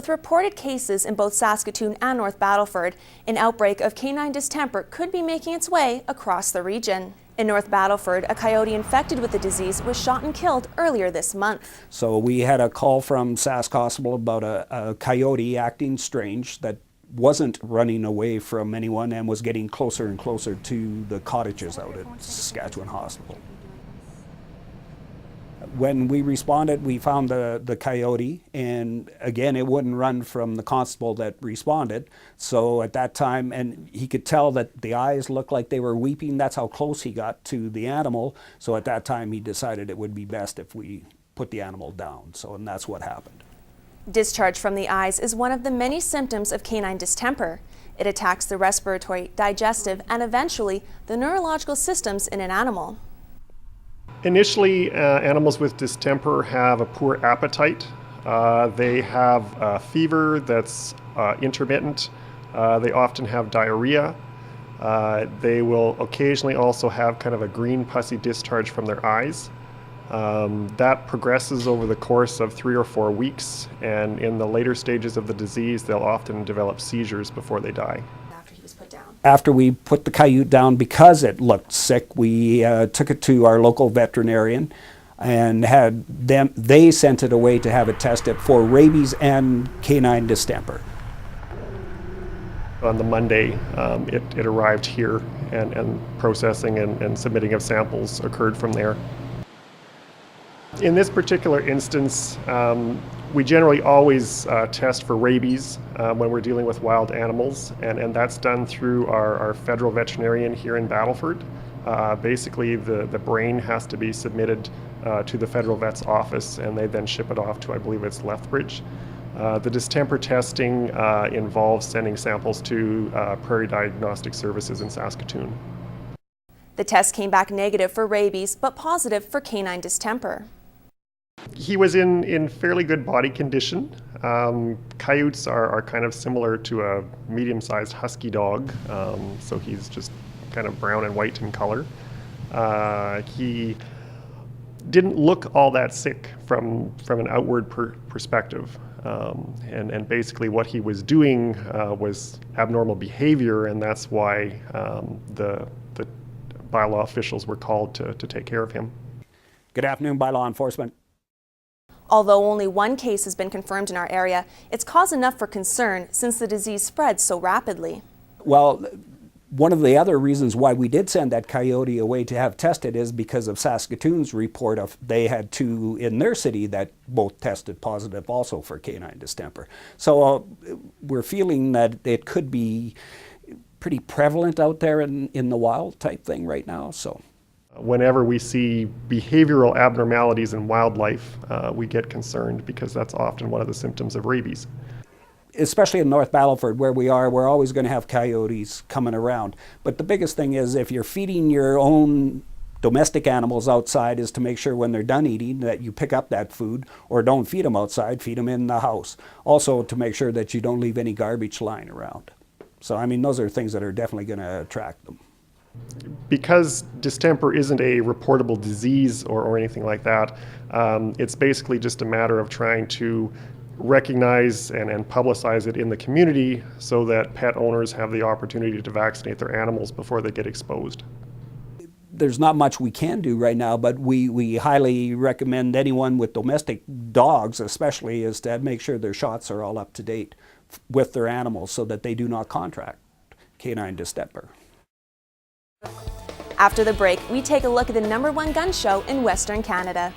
with reported cases in both Saskatoon and North Battleford, an outbreak of canine distemper could be making its way across the region. In North Battleford, a coyote infected with the disease was shot and killed earlier this month. So we had a call from Sask Hospital about a coyote acting strange that wasn't running away from anyone and was getting closer and closer to the cottages out at Saskatchewan Hospital. When we responded, we found the coyote, and again, it wouldn't run from the constable that responded. So at that time, and he could tell that the eyes looked like they were weeping. That's how close he got to the animal. So at that time, he decided it would be best if we put the animal down. So, and that's what happened. Discharge from the eyes is one of the many symptoms of canine distemper. It attacks the respiratory, digestive, and eventually the neurological systems in an animal. Initially, animals with distemper have a poor appetite. They have fever that's intermittent. They often have diarrhea. They will occasionally also have kind of a green pussy discharge from their eyes. That progresses over the course of 3 or 4 weeks, and in the later stages of the disease, they'll often develop seizures before they die. After we put the coyote down, because it looked sick, we took it to our local veterinarian and had them, they sent it away to have it tested for rabies and canine distemper. On the Monday, it arrived here, and processing and submitting of samples occurred from there. In this particular instance, we generally always test for rabies when we're dealing with wild animals, and that's done through our federal veterinarian here in Battleford. Basically, the brain has to be submitted to the federal vet's office, and they then ship it off to, I believe it's Lethbridge. The distemper testing involves sending samples to Prairie Diagnostic Services in Saskatoon. The test came back negative for rabies, but positive for canine distemper. He was in fairly good body condition. Coyotes are kind of similar to a medium-sized husky dog, so he's just kind of brown and white in color. He didn't look all that sick from an outward perspective, and basically what he was doing was abnormal behavior, and that's why the bylaw officials were called to take care of him. Good afternoon, bylaw enforcement. Although only one case has been confirmed in our area, it's cause enough for concern since the disease spreads so rapidly. Well, one of the other reasons why we did send that coyote away to have tested is because of Saskatoon's report of they had 2 in their city that both tested positive also for canine distemper. So we're feeling that it could be pretty prevalent out there in the wild type thing right now. So. Whenever we see behavioral abnormalities in wildlife, we get concerned because that's often one of the symptoms of rabies. Especially in North Battleford where we are, we're always going to have coyotes coming around. But the biggest thing is if you're feeding your own domestic animals outside is to make sure when they're done eating that you pick up that food, or don't feed them outside, feed them in the house. Also to make sure that you don't leave any garbage lying around. So I mean, those are things that are definitely going to attract them. Because distemper isn't a reportable disease or anything like that, it's basically just a matter of trying to recognize and publicize it in the community so that pet owners have the opportunity to vaccinate their animals before they get exposed. There's not much we can do right now, but we highly recommend anyone with domestic dogs especially is to make sure their shots are all up to date with their animals so that they do not contract canine distemper. After the break, we take a look at the #1 gun show in Western Canada.